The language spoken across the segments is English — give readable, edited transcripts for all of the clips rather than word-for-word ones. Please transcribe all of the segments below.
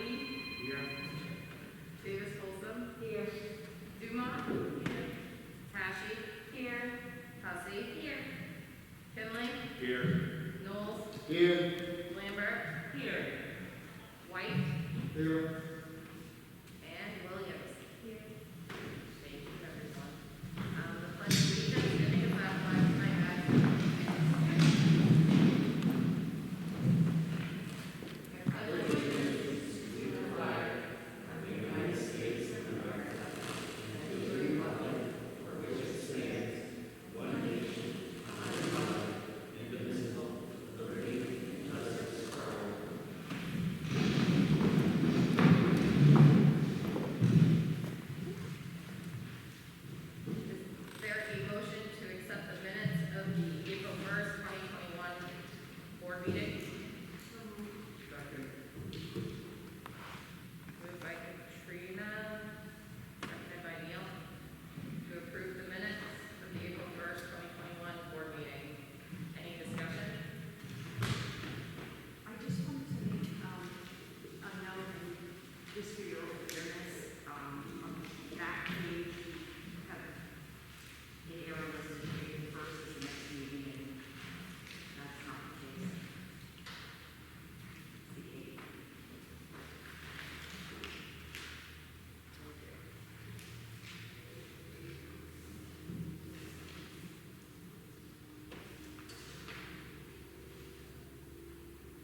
Here. Davis Folsom. Here. Dumont. Here. Tashi. Here. Hussey. Here. Kinley. Here. Knowles. Here. Lambert. Here. White. Here. And Williams. Here. Thank you, everyone. The pledge of allegiance, I think it's that one, my bad. Is there a motion to accept the minutes of the April 1st, 2021 board meeting? Second. Moved by Katrina, seconded by Neil, to approve the minutes of the April 1st, 2021 board meeting. Any discussion? I just wanted to make a note, and just for your awareness, on the back page, we have the arrow listed April 1st is the next meeting, and that's not the case. It's the 8th.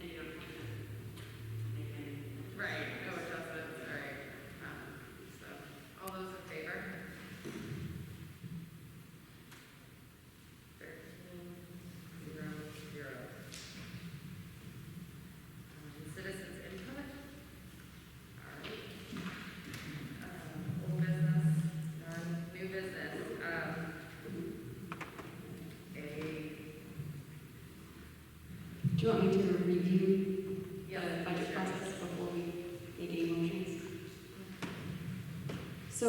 And you don't have to make any. Right, no adjustments, all right. So, all those in favor? 13-0-0. Citizens input? All right. Old business, none, new business. Do you want me to review Yeah, the budget sure. process before we make any motions? So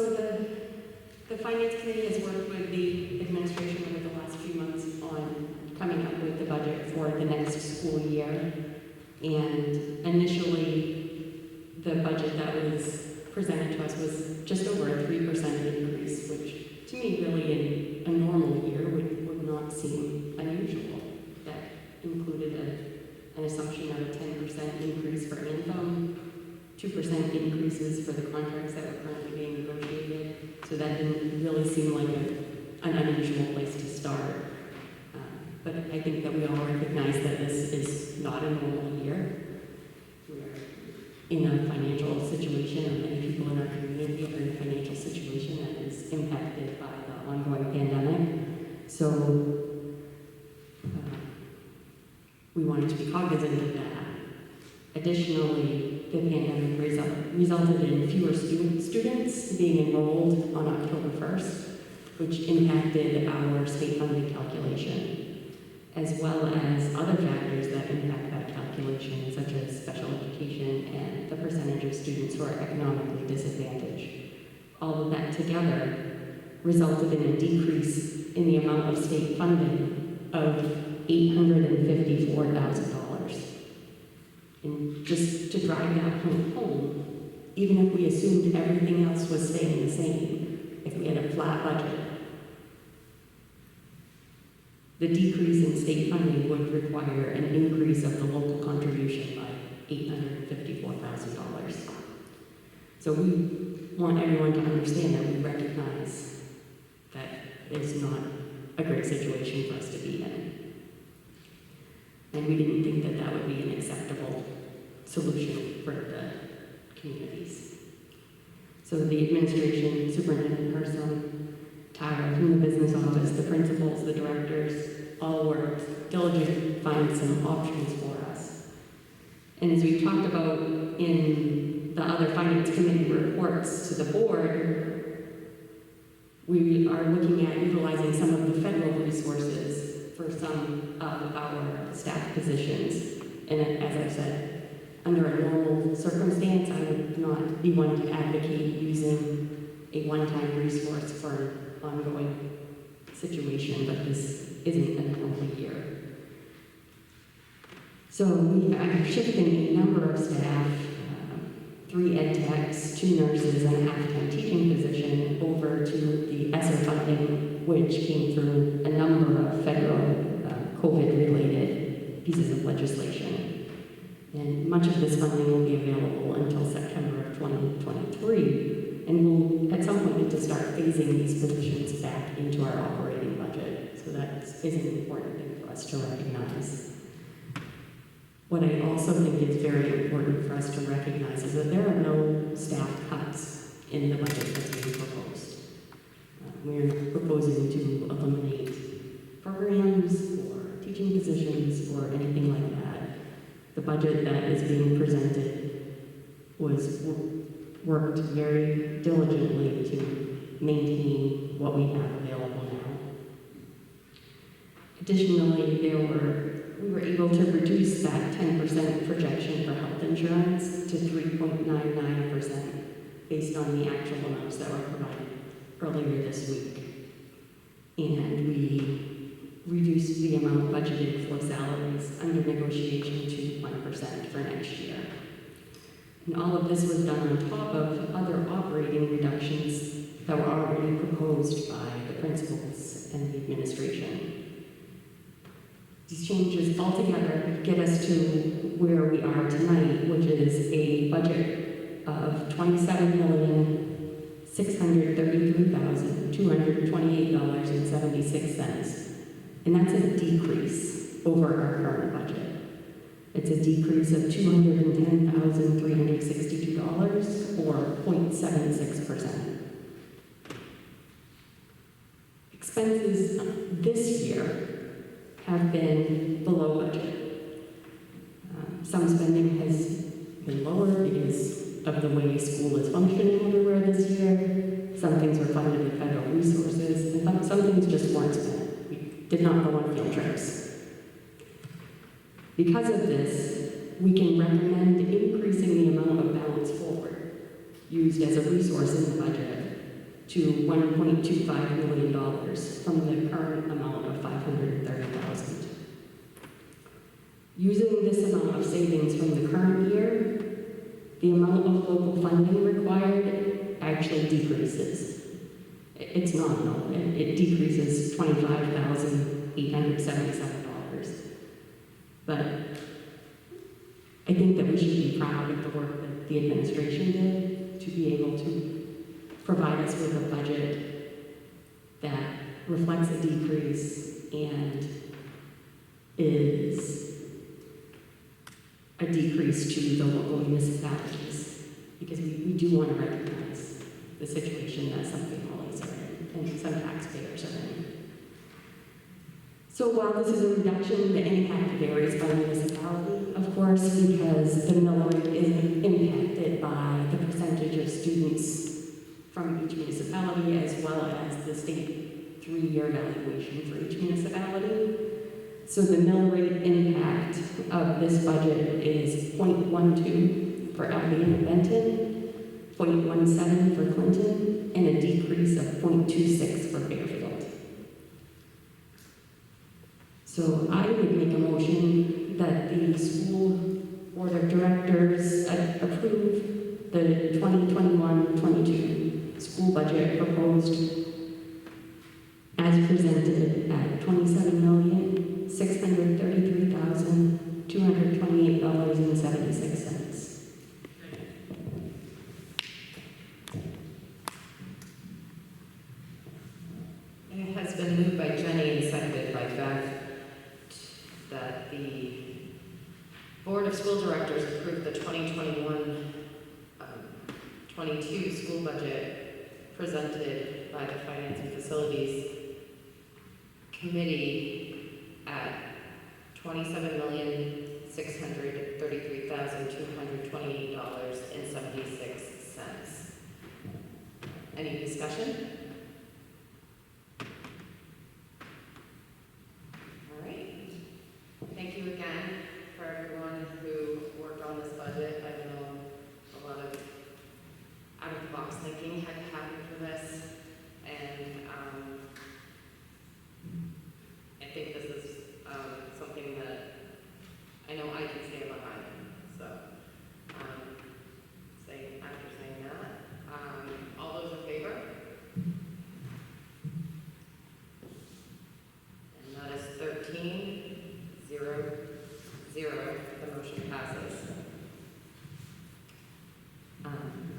the finance committee has worked with the administration over the last few months on coming up with the budget for the next school year. And initially, the budget that was presented to us was just over a 3% increase, which to me really in a normal year would not seem unusual. That included an assumption of a 10% increase for income, 2% increases for the contracts that were currently being negotiated. So that didn't really seem like an unusual place to start. But I think that we all recognize that this is not a normal year. We're in a financial situation, and many people in our community are in a financial situation that is impacted by the ongoing pandemic. So we wanted to be cognizant of that. Additionally, the pandemic resulted in fewer students being enrolled on October 1st, which impacted our state funding calculation, as well as other factors that impact that calculation, such as special education and the percentage of students who are economically disadvantaged. All of that together resulted in a decrease in the amount of state funding of $854,000. And just to drive that point home, even if we assumed everything else was staying the same, if we had a flat budget, the decrease in state funding would require an increase of the local contribution by $854,000. So we want everyone to understand that we recognize that it's not a great situation for us to be in. And we didn't think that that would be an acceptable solution for the communities. So the administration, Superintendent Herson, Tyra from the business office, the principals, the directors, all worked diligently to find some options for us. And as we've talked about in the other finance committee reports to the board, we are looking at utilizing some of the federal resources for some of our staff positions. And as I've said, under a normal circumstance, I would not be one to advocate using a one-time resource for an ongoing situation, but this isn't a normal year. So we are shifting a number of staff 3 ed techs, 2 nurses, and a half-time teaching position over to the ESSER funding, which came through a number of federal COVID-related pieces of legislation. And much of this funding will be available until September of 2023, and we'll at some point need to start phasing these positions back into our operating budget. So that is an important thing for us to recognize. What I also think is very important for us to recognize is that there are no staff cuts in the budget that's being proposed. We're not proposing to eliminate programs or teaching positions or anything like that. The budget that is being presented was worked very diligently to maintain what we have available now. Additionally, we were able to reduce that 10% projection for health insurance to 3.99% based on the actual amounts that were provided earlier this week. And we reduced the amount budgeted for salaries under negotiation to 1% for next year. And all of this was done on top of other operating reductions that were already proposed by the principals and the administration. These changes altogether get us to where we are tonight, which is a budget of $27,633,228.76. And that's a decrease over our current budget. It's a decrease of $210,362, or 0.76%. Expenses this year have been below budget. Some spending has been lower because of the way school is functioning everywhere this year. Some things were funded with federal resources, and some things just weren't spent. We did not go on field trips. Because of this, we can recommend increasing the amount of balance forward used as a resource in the budget to $1.25 million from the current amount of $530,000. Using this amount of savings from the current year, the amount of local funding required actually decreases. It's nominal. It decreases $25,877. But I think that we should be proud of the work that the administration did to be able to provide us with a budget that reflects a decrease and is a decrease to the local municipalities, because we do want to recognize the situation that some families are in and some taxpayers are in. So while this is a reduction, the impact varies by municipality, of course, because the mill rate is impacted by the percentage of students from each municipality, as well as the state 3-year evaluation for each municipality. So the mill rate impact of this budget is 0.12 for Albion and Benton, 0.17 for Clinton, and a decrease of 0.26 for Fairfield. So I would make a motion that the school board of directors approve the 2021-22 school budget proposed as presented at $27,633,228.76. It has been moved by Jenny and seconded by Beth that the Board of School Directors approve the 2021-22 school budget presented by the Finance and Facilities Committee at $27,633,228.76. Any discussion? All right. Thank you again for everyone who worked on this budget. I know a lot of out-of-the-box thinking had to happen for this, and I think this is something that I know I can stand behind. So, say Motion passes.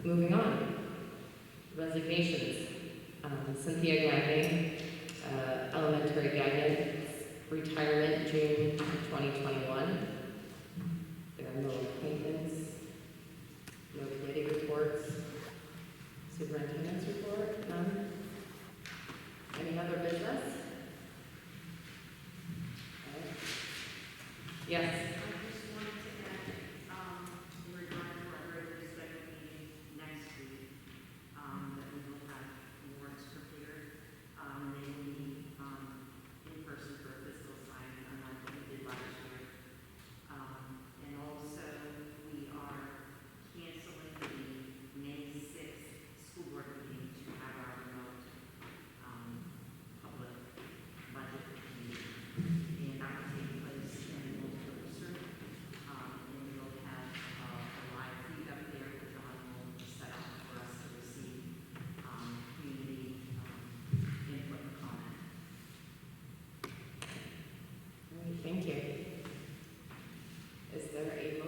Moving on. Resignations. Cynthia Gagnon, elementary guidance, retirement June 2021. There are no appointments, no committee reports. Superintendent's report, none. Any other business? Okay. Yes. I just wanted to add, in regard to our regular scheduled meeting next week, that we will have warrants prepared. They will be, in person for a physical signing, unlike what we did last year. And also, we are canceling the May 6th school board meeting to have our remote, public budget meeting. And that will take place in Wilson. And we'll have a live feed up there that John will set up for us to receive community input and comment. All right, thank you. Is there a